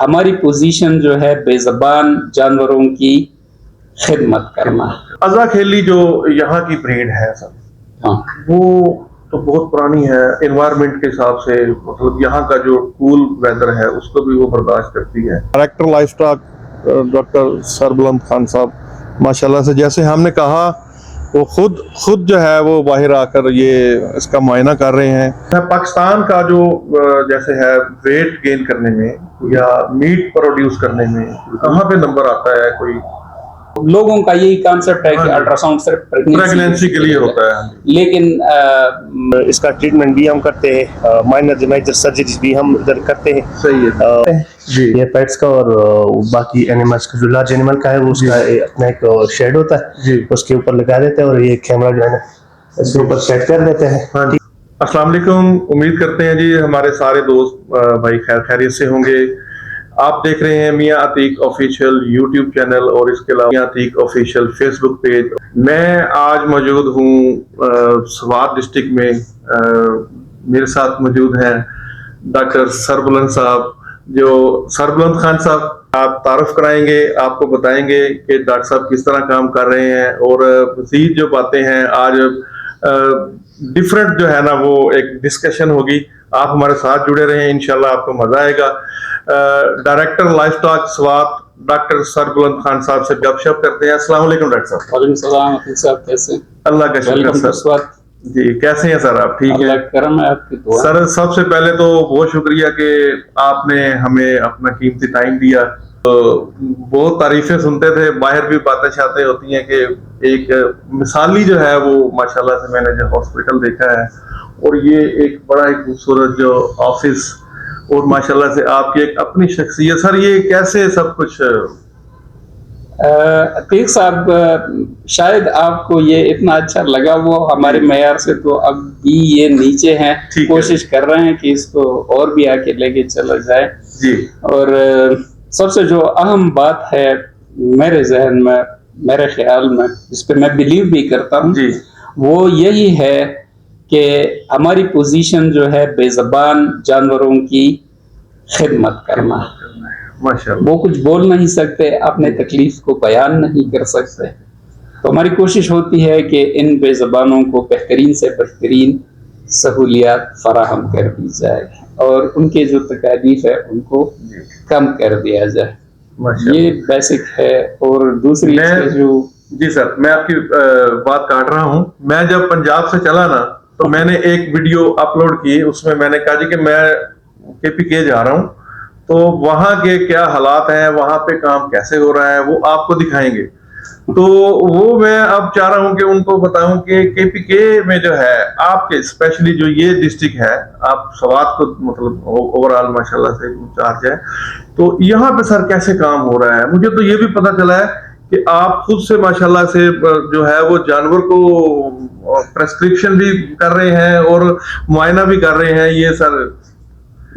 हमारी पोजीशन जो है बेज़बान जानवरों की खिदमत करना। अज़ा खेली जो यहाँ की ब्रीड है सर, हाँ, वो तो बहुत पुरानी है। एनवायरनमेंट के हिसाब से मतलब यहाँ का जो कूल वेदर है उसको भी वो बर्दाश्त करती है। Director life stock doctor Sarbuland Khan साहब माशाल्लाह से, जैसे हमने कहा, वो खुद जो है वो बाहर आकर ये इसका मुआयना कर रहे हैं। पाकिस्तान का जो जैसे है वेट गेन करने में या मीट प्रोड्यूस करने में कहाँ पे नंबर आता है? कोई लोगों का यही कॉन्सेप्ट है कि अल्ट्रासाउंड सिर्फ प्रेगनेंसी के लिए होता है, लेकिन इसका ट्रीटमेंट भी हम करते हैं, माइनर मेजर सर्जरीज भी हम इधर करते हैं। सही है जी। ये पेट्स का और बाकी एनिमल्स का, जो लार्ज एनिमल का है वो उसका अपना एक शेड होता है जी, उसके ऊपर लगा देते हैं और ये कैमरा जो है ना इसके ऊपर सेट कर देते हैं। हाँ जी। अस्सलाम वालेकुम, उम्मीद करते हैं जी हमारे सारे दोस्त भाई खैरियत से होंगे। आप देख रहे हैं मियां अतीक ऑफिशियल यूट्यूब चैनल और इसके अलावा मियां अतीक ऑफिशियल फेसबुक पेज। मैं आज मौजूद हूँ स्वात डिस्ट्रिक्ट में। मेरे साथ मौजूद हैं डॉक्टर सरबुलंद साहब। जो सरबुलंद खान साहब आप तारुफ कराएंगे, आपको बताएंगे कि डॉक्टर साहब किस तरह काम कर रहे हैं और मज़ीद जो बातें हैं आज डिफरेंट जो है ना वो एक डिस्कशन होगी। आप हमारे साथ जुड़े रहें, इंशाल्लाह आपको मजा आएगा। Director life stock Swat doctor Sarbuland Khan साहब से गपशप करते हैं। अस्सलाम वालेकुम डॉक्टर साहब। वालेकुम सलाम साहब, कैसे? अल्लाह का शुक्र सर जी। कैसे हैं सर आप? ठीक है, करम है आपकी दुआ। सर सबसे पहले तो बहुत शुक्रिया कि आपने हमें अपना कीमती टाइम दिया। तो बहुत तारीफें सुनते थे, बाहर भी बातें शातें होती हैं कि एक मिसाली जो है वो माशाल्लाह से मैंने जो हॉस्पिटल देखा है और ये एक बड़ा ही खूबसूरत जो ऑफिस और माशाल्लाह से आपकी एक अपनी शख्सियत। सर ये कैसे सब कुछ? अतीक साहब, शायद आपको ये इतना अच्छा लगा वो हमारे मेयार से, तो अब भी ये नीचे हैं, कोशिश कर रहे हैं कि इसको और भी आके लेके चला जाए जी। और सबसे जो अहम बात है मेरे जहन में, मेरे ख्याल में, जिस पे मैं बिलीव भी करता हूँ जी, वो यही है कि हमारी पोजीशन जो है बेज़बान जानवरों की खिदमत करना। माशाल्लाह। वो कुछ बोल नहीं सकते, अपने तकलीफ को बयान नहीं कर सकते, तो हमारी कोशिश होती है कि इन बेज़बानों को बेहतरीन से बेहतरीन सहूलियात फराहम कर दी जाए और उनके जो तकालीफ है उनको कम कर दिया जाए। ये बेसिक है। और दूसरी जो जी सर, मैं आपकी बात काट रहा हूँ। मैं जब पंजाब से चला ना तो मैंने एक वीडियो अपलोड की, उसमें मैंने कहा जी कि मैं KPK जा रहा हूँ, तो वहां के क्या हालात हैं, वहां पे काम कैसे हो रहा है वो आपको दिखाएंगे। तो वो मैं अब चाह रहा हूं कि उनको बताऊं कि KPK में जो है आपके स्पेशली जो ये डिस्ट्रिक्ट है, आप स्वात को मतलब ओवरऑल माशाल्लाह से इंचार्ज है, तो यहाँ पे सर कैसे काम हो रहा है? मुझे तो ये भी पता चला है कि आप खुद से माशाल्लाह से जो है वो जानवर को प्रेस्क्रिप्शन भी कर रहे हैं और मुआयना भी कर रहे हैं। ये सर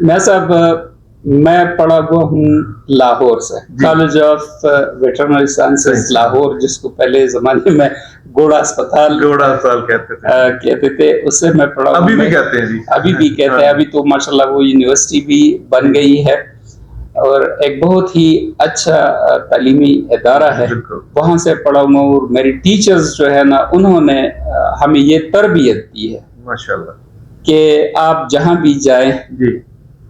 मैं साहब, मैं पढ़ा हुआ हूँ लाहौर से, college of veterinary sciences Lahore, जिसको पहले जमाने में घोड़ा अस्पताल कहते थे, उससे मैं पढ़ा। अभी भी कहते हैं जी, अभी भी कहते हैं। अभी तो माशाल्लाह वो यूनिवर्सिटी भी बन गई है और एक बहुत ही अच्छा तालीमी इदारा है, वहां से पढ़ा हुआ। और मेरी टीचर्स जो है ना, उन्होंने हमें ये तरबियत दी है माशाल्लाह कि आप जहां भी जाए जी,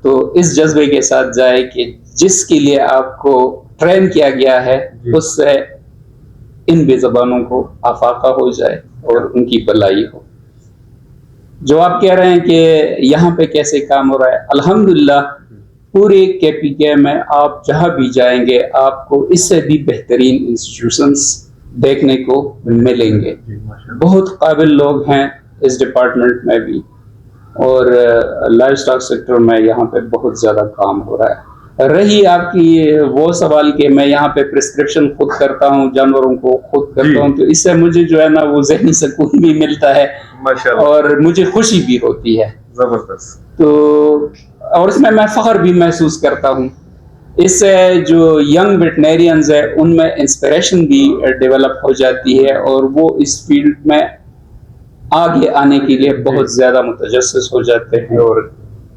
तो इस जज्बे के साथ जाए कि जिसके लिए आपको ट्रेन किया गया है उससे इन बेज़बानों को आफाका हो जाए और उनकी भलाई हो। जो आप कह रहे हैं कि यहाँ पे कैसे काम हो रहा है, अल्हम्दुलिल्लाह पूरे KPK में आप जहाँ भी जाएंगे आपको इससे भी बेहतरीन इंस्टीट्यूशंस देखने को मिलेंगे। बहुत काबिल लोग हैं इस डिपार्टमेंट में भी और लाइफ स्टॉक सेक्टर में यहाँ पे बहुत ज्यादा काम हो रहा है। रही आपकी वो सवाल कि मैं यहाँ पे प्रिस्क्रिप्शन खुद करता हूँ, जानवरों को खुद करता हूँ, तो इससे मुझे जो है ना वो ज़हनी सुकून भी मिलता है और मुझे खुशी भी होती है जबरदस्त। तो और इसमें मैं फख्र भी महसूस करता हूँ। इससे जो यंग वेटनरियंस है उनमें इंस्पिरेशन भी डेवलप हो जाती है और वो इस फील्ड में आगे आने के लिए बहुत ज्यादा मुतजस्सिस हो जाते हैं और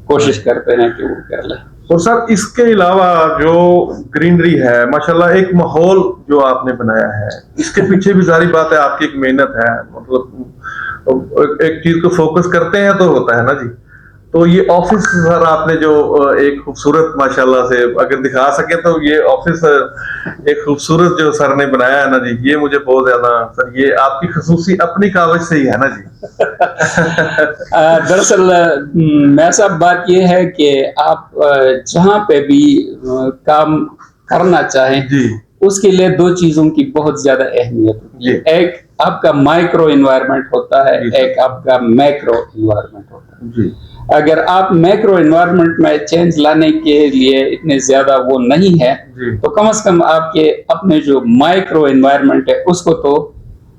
कोशिश करते हैं कि वो कर लें। और सर इसके अलावा जो ग्रीनरी है माशाल्लाह, एक माहौल जो आपने बनाया है, इसके पीछे भी सारी बात है, आपकी एक मेहनत है। मतलब एक चीज को फोकस करते हैं तो होता है ना जी। तो ये ऑफिस सर आपने जो एक खूबसूरत माशाल्लाह से अगर दिखा सके तो ये ऑफिस एक खूबसूरत जो सर ने बनाया है ना जी, ये मुझे बहुत ज्यादा सर, ये आपकी खसूसी अपनी कागज से ही है ना जी। दरअसल मैं सब बात ये है कि आप जहाँ पे भी काम करना चाहें जी उसके लिए दो चीजों की बहुत ज्यादा अहमियत होती है। एक आपका माइक्रो एनवायरनमेंट होता है, एक आपका मैक्रो एनवायरनमेंट होता है जी। अगर आप मैक्रो एनवायरनमेंट में चेंज लाने के लिए इतने ज्यादा वो नहीं है तो कम से कम आपके अपने जो माइक्रो एनवायरनमेंट है उसको तो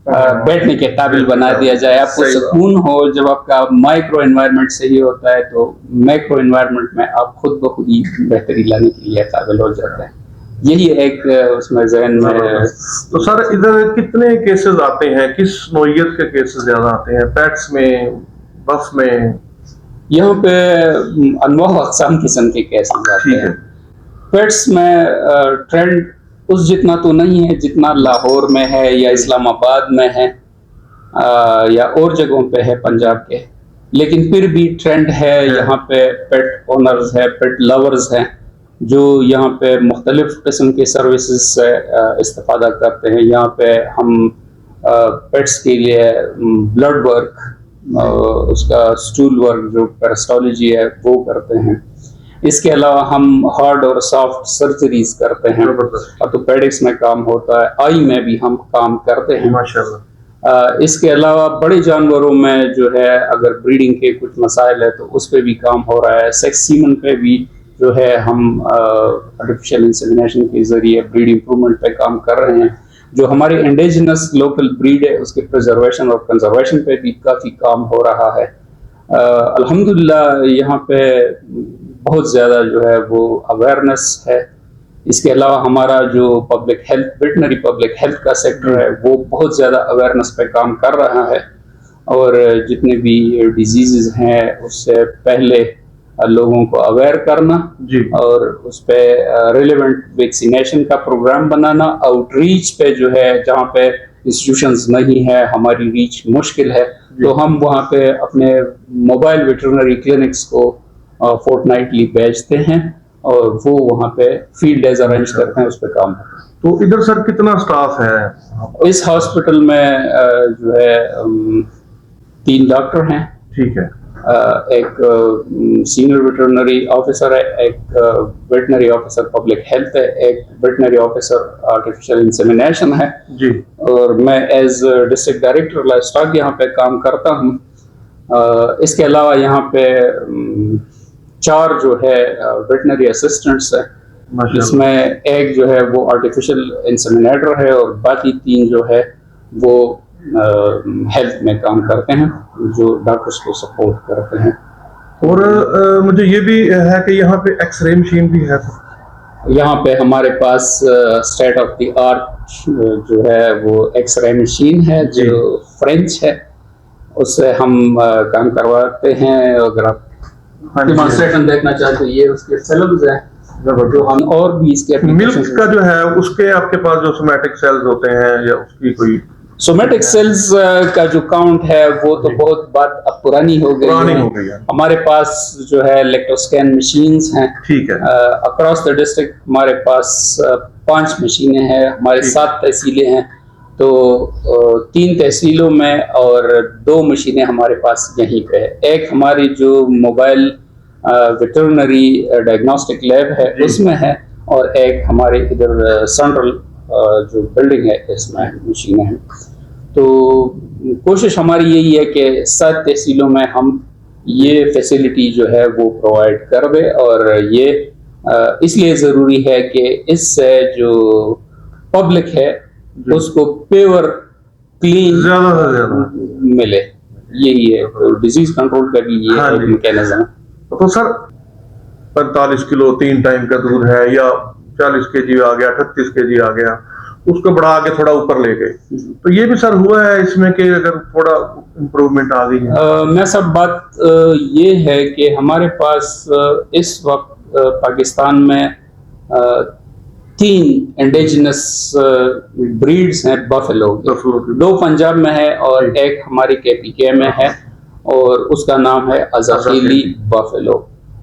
बैठने के काबिल बना दिया जाए। आपको सुकून हो जब आपका माइक्रो एनवायरनमेंट सही होता है तो मैक्रो एनवायरनमेंट में आप खुद ब खुद ही बेहतरी लाने के लिए काबिल हो जाते हैं। यही एक उसमें जहन में। तो सर इधर कितने केसेस आते हैं, किस नौइयत के केसेस ज्यादा आते हैं, पेट्स में, बफ में? यहाँ पे अनवाह अक़साम किस्म के केसेस आते हैं। पेट्स में ट्रेंड उस जितना तो नहीं है जितना लाहौर में है या इस्लामाबाद में है या और जगहों पे है पंजाब के, लेकिन फिर भी ट्रेंड है। यहाँ पे पेट ओनर्स है, पेट लवर्स हैं जो यहाँ पे मुख्तलिफ किस्म के सर्विसेज से इस्तेफादा करते हैं। यहाँ पे हम पेट्स के लिए ब्लड वर्क, उसका स्टूल वर्क जो पेरिस्टोलॉजी है वो करते हैं। इसके अलावा हम हार्ड और सॉफ्ट सर्जरीज करते हैं, ऑर्थोपेडिक्स में काम होता है, आई में भी हम काम करते हैं माशाल्लाह। इसके अलावा बड़े जानवरों में जो है अगर ब्रीडिंग के कुछ मसाइल है तो उस पर भी काम हो रहा है। सेक्स सीमन पे भी जो है हम आर्टिफिशियल इंसेमिनेशन के जरिए ब्रीड इम्प्रूवमेंट पे काम कर रहे हैं। जो हमारी इंडिजिनस लोकल ब्रीड है उसके प्रिजर्वेशन और कंजर्वेशन पे भी काफ़ी काम हो रहा है। अल्हम्दुलिल्लाह यहाँ पे बहुत ज़्यादा जो है वो अवेयरनेस है। इसके अलावा हमारा जो public health, veterinary public health का सेक्टर है वो बहुत ज़्यादा अवेयरनेस पे काम कर रहा है और जितने भी डिजीज़ हैं उससे पहले लोगों को अवेयर करना और उस पर रिलेवेंट वैक्सीनेशन का प्रोग्राम बनाना, आउटरीच पे जो है जहाँ पे इंस्टीट्यूशंस नहीं है, हमारी रीच मुश्किल है, तो हम वहाँ पे अपने मोबाइल वेटरनरी क्लिनिक्स को फोर्टनाइटली भेजते हैं और वो वहाँ पे फील्ड डेज अरेंज करते हैं, उस पर काम होता है। तो इधर सर कितना स्टाफ है इस हॉस्पिटल में? जो है 3 डॉक्टर हैं, ठीक है, एक सीनियर वेटरनरी ऑफिसर है, एक वेटनरी ऑफिसर पब्लिक हेल्थ है, एक वेटनरी ऑफिसर आर्टिफिशियल इंसेमिनेशन है जी, और मैं as district director livestock यहाँ पे काम करता हूँ। इसके अलावा यहाँ पे 4 जो है वेटनरी असिस्टेंट्स है, जिसमें एक जो है वो आर्टिफिशियल इंसेमिनेटर है और बाकी 3 जो है वो हेल्थ में काम करते हैं, जो डॉक्टर्स को सपोर्ट करते हैं। और मुझे ये भी है कि यहाँ पे एक्सरे मशीन भी है। यहाँ पे हमारे पास स्टेट ऑफ द आर्ट जो है वो एक्सरे मशीन है जो फ्रेंच है, उससे हम काम करवाते हैं। अगर आप डेमोंस्ट्रेशन देखना चाहते हैं, ये उसके फिल्म्स हैं जो हम, और भी इसके मिल्क का जो है उसके आपके पास जो सोमैटिक सेल्स होते हैं या उसकी कोई सोमैटिक सेल्स का जो काउंट है वो तो बहुत बात अब पुरानी हो गई है। हमारे पास जो है इलेक्ट्रोस्कैन मशीन्स हैं, ठीक है। अक्रॉस द डिस्ट्रिक्ट हमारे पास 5 मशीनें हैं, हमारे 7 तहसीलें हैं, तो 3 तहसीलों में और 2 मशीनें हमारे पास यहीं पे है। एक हमारी जो मोबाइल वेटरनरी डायग्नोस्टिक लैब है उसमें है, और एक हमारे इधर सेंट्रल जो बिल्डिंग है इसमें मशीनें हैं। तो कोशिश हमारी यही है कि 7 तहसीलों में हम ये फैसिलिटी जो है वो प्रोवाइड कर दें, और ये इसलिए ज़रूरी है कि इससे जो पब्लिक है उसको प्योर क्लीन मिले। यही है तो डिजीज कंट्रोल का भी ये मैकेनिज्म। तो सर 45 किलो 3 टाइम का दूध है या 40 केजी आ गया, 38 केजी आ गया, उसको बढ़ा के थोड़ा ऊपर ले गए, तो ये भी सर हुआ है इसमें कि अगर थोड़ा इम्प्रूवमेंट आ गई है? मैं सब बात ये है कि हमारे पास इस वक्त पाकिस्तान में 3 इंडिजिनस ब्रीड्स हैं बफेलो की। 2 पंजाब में है और एक हमारी KPK में है, और उसका नाम है अज़ाखिली बफेलो।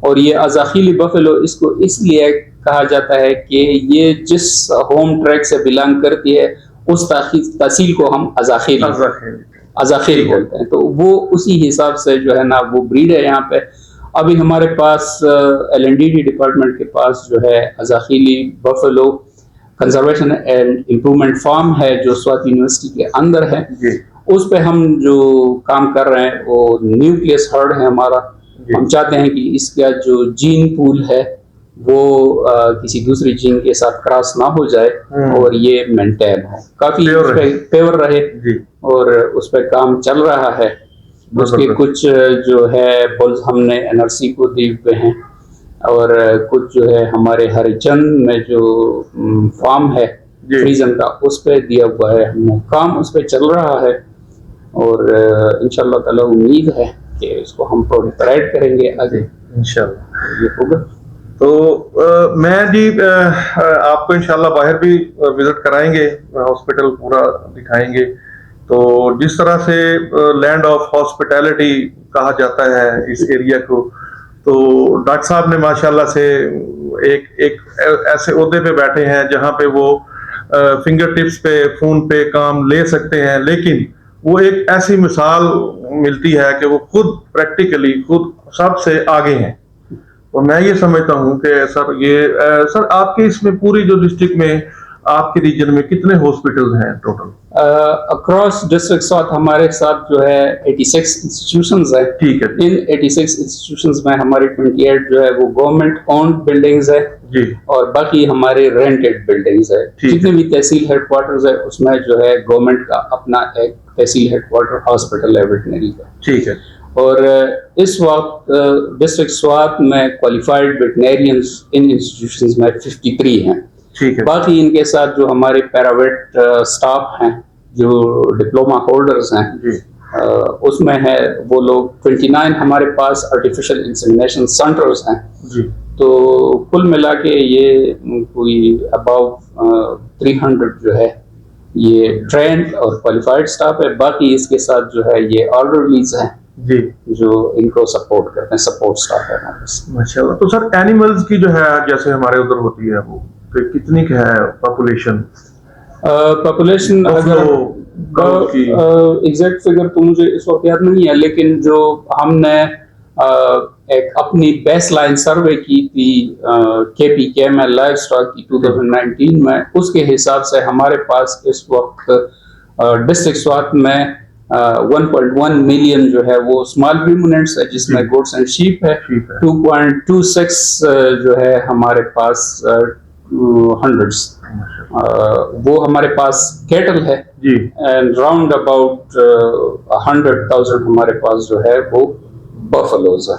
और ये अज़ाखिली बफेलो इसको इसलिए कहा जाता है कि ये जिस होम ट्रैक से बिलोंग करती है उस तहसील को हम अज़ाखिल बोलते हैं, तो वो उसी हिसाब से जो है ना वो ब्रीड है यहाँ पे। अभी हमारे पास LNDD डिपार्टमेंट के पास जो है Azakheli buffalo conservation and improvement farm है जो स्वात यूनिवर्सिटी के अंदर है। उस पे हम जो काम कर रहे हैं वो न्यूक्लियस हर्ड है हमारा। हम चाहते हैं कि इसका जो जीन पूल है वो किसी दूसरी जीन के साथ क्रॉस ना हो जाए और ये मेंटेन हो, काफी पेवर रहे, और उस पर काम चल रहा है। उसके कुछ जो है बुल्स हमने NRC को दिए हुए हैं, और कुछ जो है हमारे हरिचंद में जो फार्म है फ्रीजन का उस पर दिया हुआ है हमने, काम उस पर चल रहा है। और इंशाल्लाह ताला उम्मीद है कि इसको हम प्रोलिफरेट करेंगे आगे इंशाल्लाह ये होगा। तो मैं जी आपको इंशाल्लाह बाहर भी विजिट कराएंगे, हॉस्पिटल पूरा दिखाएंगे। तो जिस तरह से लैंड ऑफ हॉस्पिटैलिटी कहा जाता है इस एरिया को, तो डॉक्टर साहब ने माशाल्लाह से एक ऐसे ओहदे पे बैठे हैं जहां पे वो फिंगर टिप्स पे फोन पे काम ले सकते हैं, लेकिन वो एक ऐसी मिसाल मिलती है कि वो खुद प्रैक्टिकली खुद सबसे आगे हैं। और मैं ये समझता हूँ कि सर आपके इसमें पूरी जो डिस्ट्रिक्ट में आपके रीजन में कितने हॉस्पिटल्स हैं टोटल? अक्रॉस डिस्ट्रिक्ट स्वात हमारे साथ जो है 86 इंस्टीट्यूशंस है। ठीक है। इन 86 इंस्टीट्यूशंस में हमारी 28 जो है वो गवर्नमेंट ओन्ड बिल्डिंग्स है जी, और बाकी हमारे रेंटेड बिल्डिंग्स है। जितने भी तहसील हेडक्वार्टर्स है उसमें जो है गवर्नमेंट का अपना एक तहसील हेडक्वार्टर हॉस्पिटल है वेटनरी का। ठीक है। और इस वक्त डिस्ट्रिक्ट स्वात में क्वालिफाइड वेटनरियंस इन इंस्टीट्यूशंस में 53 हैं। ठीक है। बाकी इनके साथ जो हमारे पैरावेट स्टाफ हैं जो डिप्लोमा होल्डर्स हैं उसमें है वो लोग 29 हमारे पास आर्टिफिशियल इंसेमिनेशन सेंटर्स हैं जी। तो कुल मिला के ये कोई अबाउट 300 जो है ये ट्रेंड और क्वालिफाइड स्टाफ है। बाकी इसके साथ जो है ये ऑर्डरलीज हैं जी जो इनको सपोर्ट करते हैं, सपोर्ट स्टाफ है हमारे पास। माशाल्लाह। तो सर एनिमल्स की जो है जैसे हमारे उधर होती है वो कितनी है पॉपुलेशन? पॉपुलेशन एग्जैक्ट फिगर तो मुझे इस वक्त याद नहीं है, लेकिन जो हमने एक अपनी बेस लाइन सर्वे की थी KPK में लाइव स्टॉक की 2019 में, उसके हिसाब से हमारे पास इस वक्त डिस्ट्रिक्ट स्वात में 1.1 मिलियन जो है वो स्मॉल रूमिनेंट्स है जिसमें गोट्स एंड शीप है। 2.26 जो है हमारे पास हंड्रेड्स वो हमारे पास कैटल है जी, एंड राउंड अबाउट 100,000 हमारे पास जो है वो बफलोज है।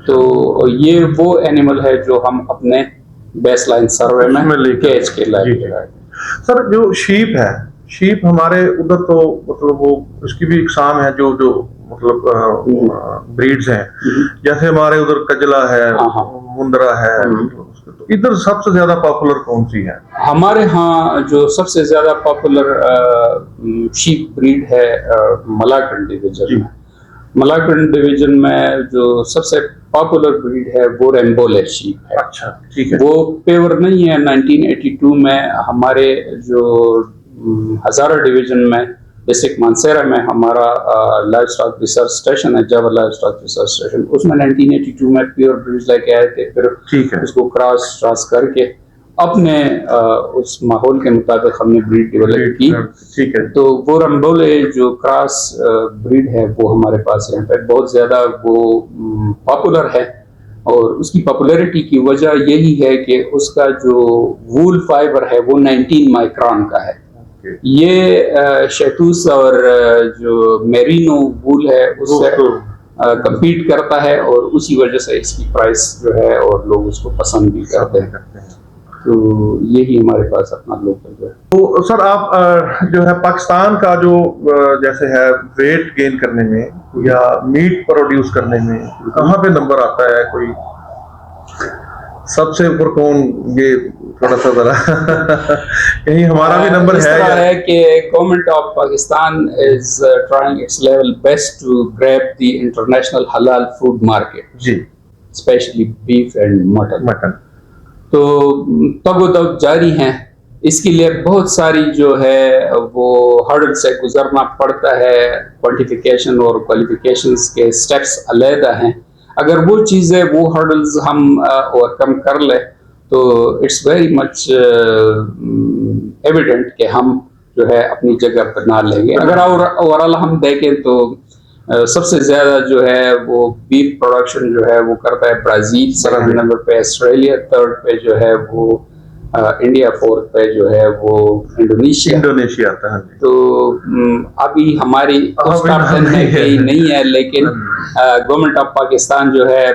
तो ये वो एनिमल है जो हम अपने बेसलाइन सर्वे में कैच के लाए। सर जो शीप है, शीप हमारे उधर तो मतलब वो उसकी भी इकसाम है जो मतलब ब्रीड्स हैं, जैसे हमारे उधर कजला है, मुंदरा है, तो इधर सबसे ज्यादा पॉपुलर कौन सी है? हमारे यहाँ जो सबसे ज्यादा पॉपुलर शीप ब्रीड है मलाकंड डिवीजन में। मलाकंड डिवीजन में जो सबसे पॉपुलर ब्रीड है वो रेम्बोले शीप है। अच्छा, ठीक है। वो पेवर नहीं है। 1982 में हमारे जो हजारा डिवीजन में डिस्ट्रिक्ट मानसेरा में हमारा लाइव स्टॉक रिसर्च स्टेशन है, जावा लाइव स्टॉक रिसर्च स्टेशन, उसमें 1982 में प्योर ब्रीड लेके आए थे। फिर उसको क्रॉस करके अपने उस माहौल के मुताबिक हमने ब्रीड डेवलप की। ठीक है। तो वो रंबोले जो क्रॉस ब्रीड है वो हमारे पास यहाँ पे बहुत ज्यादा वो पॉपुलर है, और उसकी पॉपुलैरिटी की वजह यही है कि उसका जो वूल फाइबर है वो 19 माइक्रोन का है। ये शैतूस और जो मेरिनो वूल है उससे compete करता है, और उसी वजह से इसकी प्राइस जो है और लोग उसको पसंद भी करते हैं। तो यही हमारे पास अपना लोकल है। तो सर आप जो है पाकिस्तान का जो जैसे है वेट गेन करने में या मीट प्रोड्यूस करने में कहाँ पे नंबर आता है कोई? सबसे ऊपर कौन, ये थोड़ा सा जरा कहीं हमारा भी नंबर इस है तरह या है कि government of Pakistan is trying its level best to grab the international halal food market, ji specially beef and mutton. Mutton. तो तगोदग जारी हैं। इसके लिए बहुत सारी जो है वो हर्डल से गुजरना पड़ता है। क्वांटिफिकेशन और क्वालिफिकेशंस के स्टेप्स अलहदा हैं। अगर वो चीज़ें, वो हर्डल्स हम ओवरकम कर ले तो इट्स वेरी मच एविडेंट कि हम जो है अपनी जगह पर ना लेंगे। अगर ओवरऑल हम देखें तो सबसे ज्यादा जो है वो बीफ प्रोडक्शन जो है वो करता है ब्राजील, सेकंड नंबर पे ऑस्ट्रेलिया, थर्ड पे जो है वो इंडिया, फोर्थ पे जो है वो इंडोनेशिया आता है। तो अभी हमारी टॉप 10 में कहीं नहीं है, लेकिन गवर्नमेंट ऑफ पाकिस्तान जो है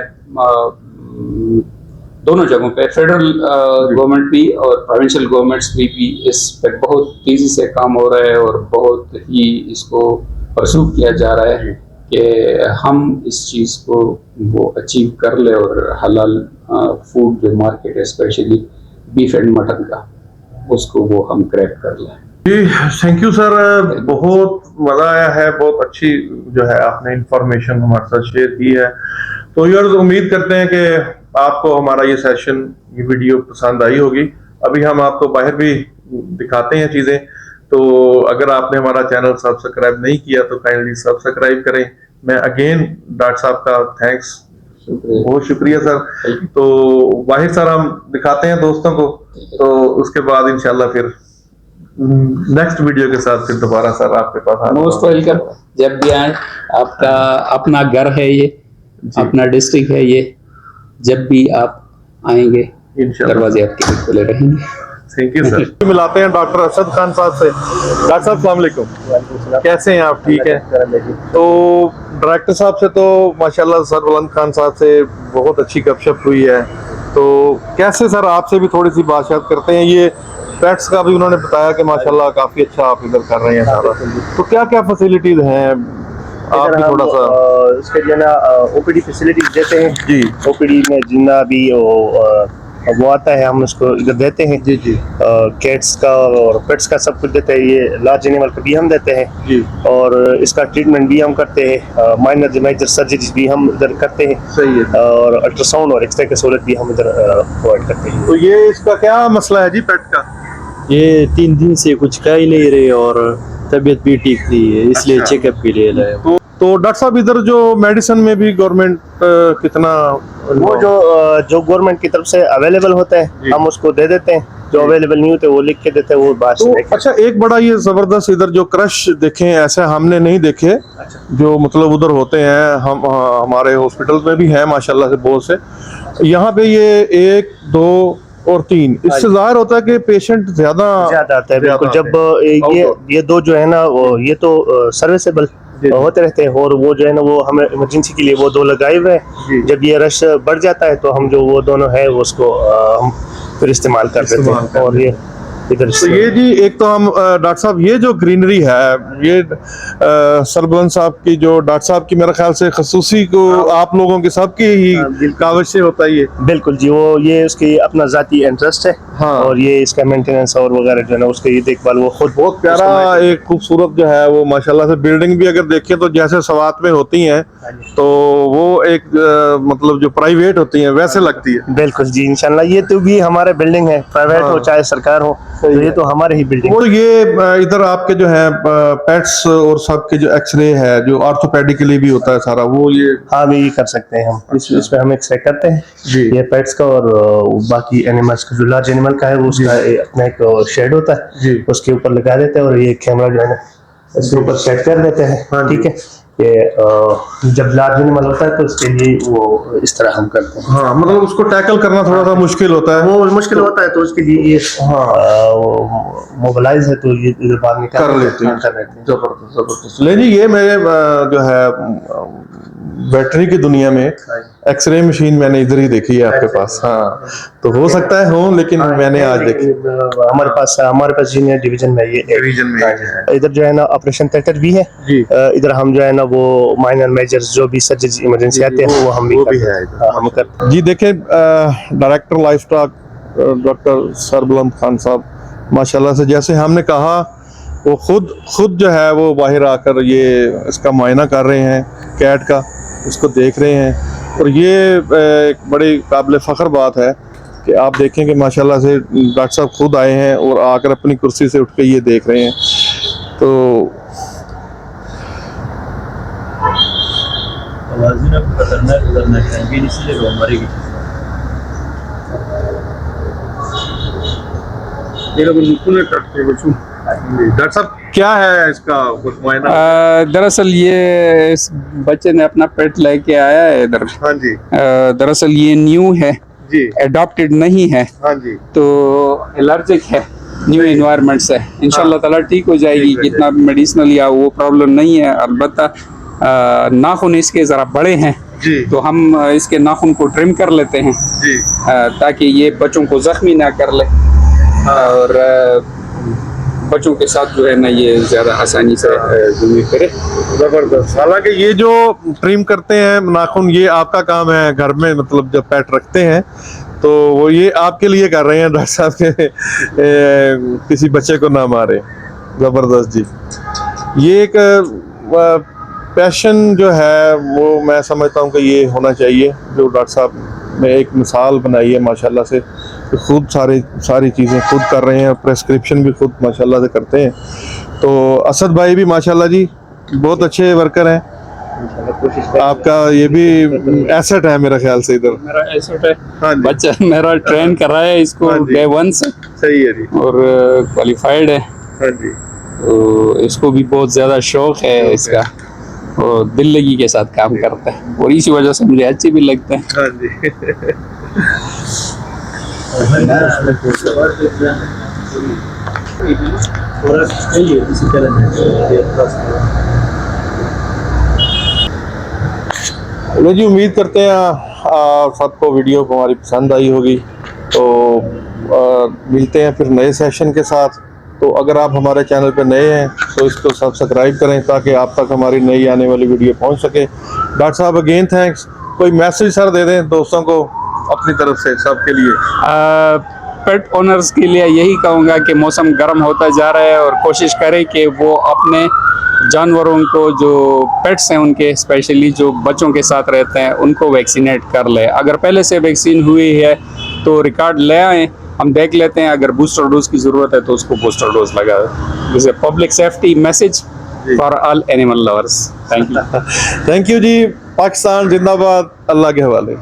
दोनों जगहों पे, फेडरल गवर्नमेंट भी और प्रोविंशियल गवर्नमेंट्स भी इस पे बहुत तेजी से काम हो रहा है और बहुत ही इसको परस्यू किया जा रहा है कि हम इस चीज को वो अचीव कर ले और हलाल फूड जो मार्केट है स्पेशली बीफ एंड मटन का, उसको वो हम क्रैक कर लें। जी थैंक यू सर, बहुत मजा आया है, बहुत अच्छी जो है आपने इंफॉर्मेशन हमारे साथ शेयर की है। तो यार उम्मीद करते हैं कि आपको हमारा ये सेशन, ये वीडियो पसंद आई होगी। अभी हम आपको बाहर भी दिखाते हैं चीजें, तो अगर आपने हमारा चैनल सब्सक्राइब नहीं किया तो काइंडली सब्सक्राइब करें। मैं अगेन डॉक्टर साहब का थैंक्स, बहुत शुक्रिया सर। तो वाहिद सर हम दिखाते हैं दोस्तों को, तो उसके बाद इंशाल्लाह फिर नेक्स्ट वीडियो के साथ फिर दोबारा सर आपके पास। मोस्ट वेलकम, जब भी आए। आपका अपना घर है ये, अपना डिस्ट्रिक्ट है ये, जब भी आप आएंगे दरवाजे आपके लिए खुले रहेंगे। Thank you sir. मिलाते हैं डॉक्टर अरशद खान साहब से। डॉक्टर साहब अस्सलाम वालेकुम, कैसे हैं आप? ठीक है। तो डायरेक्टर साहब से तो माशाल्लाह सरबुलंद खान साहब से बहुत अच्छी गपशप हुई है। तो कैसे सर आपसे भी थोड़ी सी बातचीत करते हैं। ये पेट्स का भी उन्होंने बताया कि माशाल्लाह काफी अच्छा आप इधर कर रहे हैं सारा। तो क्या क्या फैसिलिटीज हैं आप भी थोड़ा सा उसके लिए ना ओपीडी फैसिलिटीज देते हैं जी। ओपीडी में जितना भी वो आता है हम उसको इधर देते हैं जी जी। कैट्स का और पेट्स का सब कुछ देते हैं। ये लार्ज एनिमल का भी हम देते हैं जी। और इसका ट्रीटमेंट भी हम करते हैं। माइनर मेजर सर्जरीज भी हम इधर करते हैं। सही है। और अल्ट्रासाउंड और एक्सरे की सहूलत भी हम इधर प्रोवाइड करते हैं। तो ये इसका क्या मसला है जी पेट का? ये 3 दिन से कुछ खा ही नहीं रहे और तबीयत भी ठीक नहीं है, इसलिए अच्छा। चेकअप के लिए लाए। तो डॉक्टर साहब इधर जो मेडिसिन में भी गवर्नमेंट कितना वो जो गवर्नमेंट की तरफ से अवेलेबल होता है हम उसको दे देते हैं, जो अवेलेबल नहीं होते वो लिख के देते हैं, वो बात तो अच्छा एक बड़ा ये जबरदस्त इधर जो क्रश देखे ऐसे हमने नहीं देखे। अच्छा। जो मतलब उधर होते हैं हम हमारे हॉस्पिटल में भी हैं माशाल्लाह से बहुत से। यहाँ पे ये 1 2 और 3 इससे जाहिर होता है कि पेशेंट ज्यादा आता है। बिल्कुल, जब ये दो जो है ना वो ये तो सर्विसेबल होते रहते हैं और वो जो है ना वो हमें इमरजेंसी के लिए वो 2 लगाए हुए हैं। जब ये रश बढ़ जाता है तो हम जो वो दोनों है उसको हम फिर इस्तेमाल कर देते हैं। और ये इधर तो ये जी एक तो हम डॉक्टर साहब ये जो ग्रीनरी है ये सरबुलंद साहब की जो डॉक्टर साहब की मेरे ख्याल से खसूसी को आप लोगों के सबकी ही कावश से होता है ये। बिल्कुल जी, वो ये उसकी अपना जाती इंटरेस्ट है। हाँ। और ये इसका मेंटेनेंस और वगैरह जो है ना उसकी ये देखभाल वो खुद बहुत प्यारा एक खूबसूरत जो है वो माशाल्लाह से बिल्डिंग भी अगर देखें तो जैसे सवात में होती हैं तो वो एक मतलब जो प्राइवेट होती हैं वैसे लगती है। बिल्कुल जी, इंशाल्लाह ये तो भी हमारे बिल्डिंग है, प्राइवेट हो चाहे सरकार हो, तो ये तो हमारे ही बिल्डिंग। वो ये इधर आपके जो है पेट्स और सबके जो एक्सरे है जो ऑर्थोपेडिक के लिए भी होता है सारा वो ये हाँ भी कर सकते हैं हम। इसमें हम एक्सरे करते हैं जी। ये पेट्स का और बाकी एनिमल्स का, जो लार्ज एनिमल का है वो उसका अपना एक शेड होता है जी। उसके ऊपर लगा देते हैं और ये कैमरा जो है ना इसके ऊपर सेट कर देते हैं। ठीक है, ये जब लार्ज एनिमल होता है तो उसके लिए वो इस तरह हम करते हैं। हाँ मतलब उसको टैकल करना थोड़ा सा मुश्किल होता है। वो मुश्किल होता है तो उसके लिए ये मोबिलाइज है तो ये इधर बाहर कर लेते हैं। कर लेते हैं। जबरदस्त जबरदस्त। ले जी ये मेरे जो है वेटरी की दुनिया में एक्सरे मशीन मैंने इधर ही देखी है आपके पास। हाँ, तो हो सकता है हो, लेकिन मैंने आज देखी हमारे पास जूनियर डिवीजन में ये डिवीजन में है। इधर जो है ना ऑपरेशन थिएटर भी है जी। इधर हम जो है ना वो माइनर मेजर्स जो भी सर्जरी इमरजेंसी आते हैं वो हम भी है हम करते जी। देखें director life stock doctor Sarbuland Khan साहब माशाल्लाह से, जैसे हमने कहा वो खुद जो है वो बाहर आकर ये इसका मुआयना कर रहे हैं, कैट का इसको देख रहे हैं। और ये एक बड़ी काबिल फ़ख्र बात है कि आप देखें कि माशाल्लाह से डॉक्टर साहब खुद आए हैं और आकर अपनी कुर्सी से उठ के ये देख रहे हैं। तो डॉक्टर साहब क्या है इसका कुछ मुआयना? दरअसल ये इस बच्चे ने अपना पेट लेके आया है इधर। हाँ जी। दरअसल ये न्यू है जी। एडॉप्टेड नहीं है, हाँ जी। तो एलर्जिक है न्यू एनवायरनमेंट से। इंशाल्लाह ताला ठीक हो जाएगी, कितना मेडिसिनल या वो प्रॉब्लम नहीं है। अलबत्ता नाखून इसके ज़रा बड़े हैं जी। तो हम इसके नाखून को ट्रिम कर लेते हैं जी। ताकि ये बच्चों को जख्मी ना कर ले और बच्चों के साथ जो है ना ये ज़्यादा आसानी से घूमे फिरे। जबरदस्त। हालांकि ये जो ट्रिम करते हैं नाखून ये आपका काम है घर में, मतलब जब पेट रखते हैं तो वो ये आपके लिए कर रहे हैं डॉक्टर साहब के किसी बच्चे को ना मारे। जबरदस्त जी। ये एक पैशन जो है वो मैं समझता हूँ कि ये होना चाहिए, जो डॉक्टर साहब ने एक मिसाल बनाई है माशाल्लाह से, तो खुद सारी चीज़ें खुद कर रहे हैं, प्रेस्क्रिप्शन भी खुद माशाल्लाह से करते हैं। तो असद भाई भी माशाल्लाह जी बहुत अच्छे वर्कर हैं। आपका ये भी एसेट है मेरा ख्याल से इधर। मेरा एसेट है। हाँ जी। बच्चा मेरा ट्रेन कर रहा है इसको हाँ जी। डे 1 से, सही है जी। और क्वालिफाइड है। हाँ जी। तो इसको भी बहुत ज़्यादा शौक है इसका, और दिल लगी के साथ काम करता है और इसी वजह से मुझे अच्छी भी लगता है। हाँ जी। चलो जी, उम्मीद करते हैं सबको वीडियो हमारी पसंद आई होगी। तो मिलते हैं फिर नए सेशन के साथ। तो अगर आप हमारे चैनल पर नए हैं तो इसको सब्सक्राइब करें ताकि आप तक हमारी नई आने वाली वीडियो पहुंच सके। डॉक्टर साहब अगेन थैंक्स। कोई मैसेज सर दे दें दोस्तों को अपनी तरफ से सबके लिए। पेट ओनर्स के लिए यही कहूँगा कि मौसम गर्म होता जा रहा है और कोशिश करें कि वो अपने जानवरों को, जो पेट्स हैं उनके, स्पेशली जो बच्चों के साथ रहते हैं, उनको वैक्सीनेट कर ले। अगर पहले से वैक्सीन हुई है तो रिकॉर्ड ले आएँ, हम देख लेते हैं। अगर बूस्टर डोज की ज़रूरत है तो उसको बूस्टर डोज लगा दें। This is public safety message for all animal lovers. Thank you. Thank you ji. Pakistan जिंदाबाद। अल्लाह के हवाले।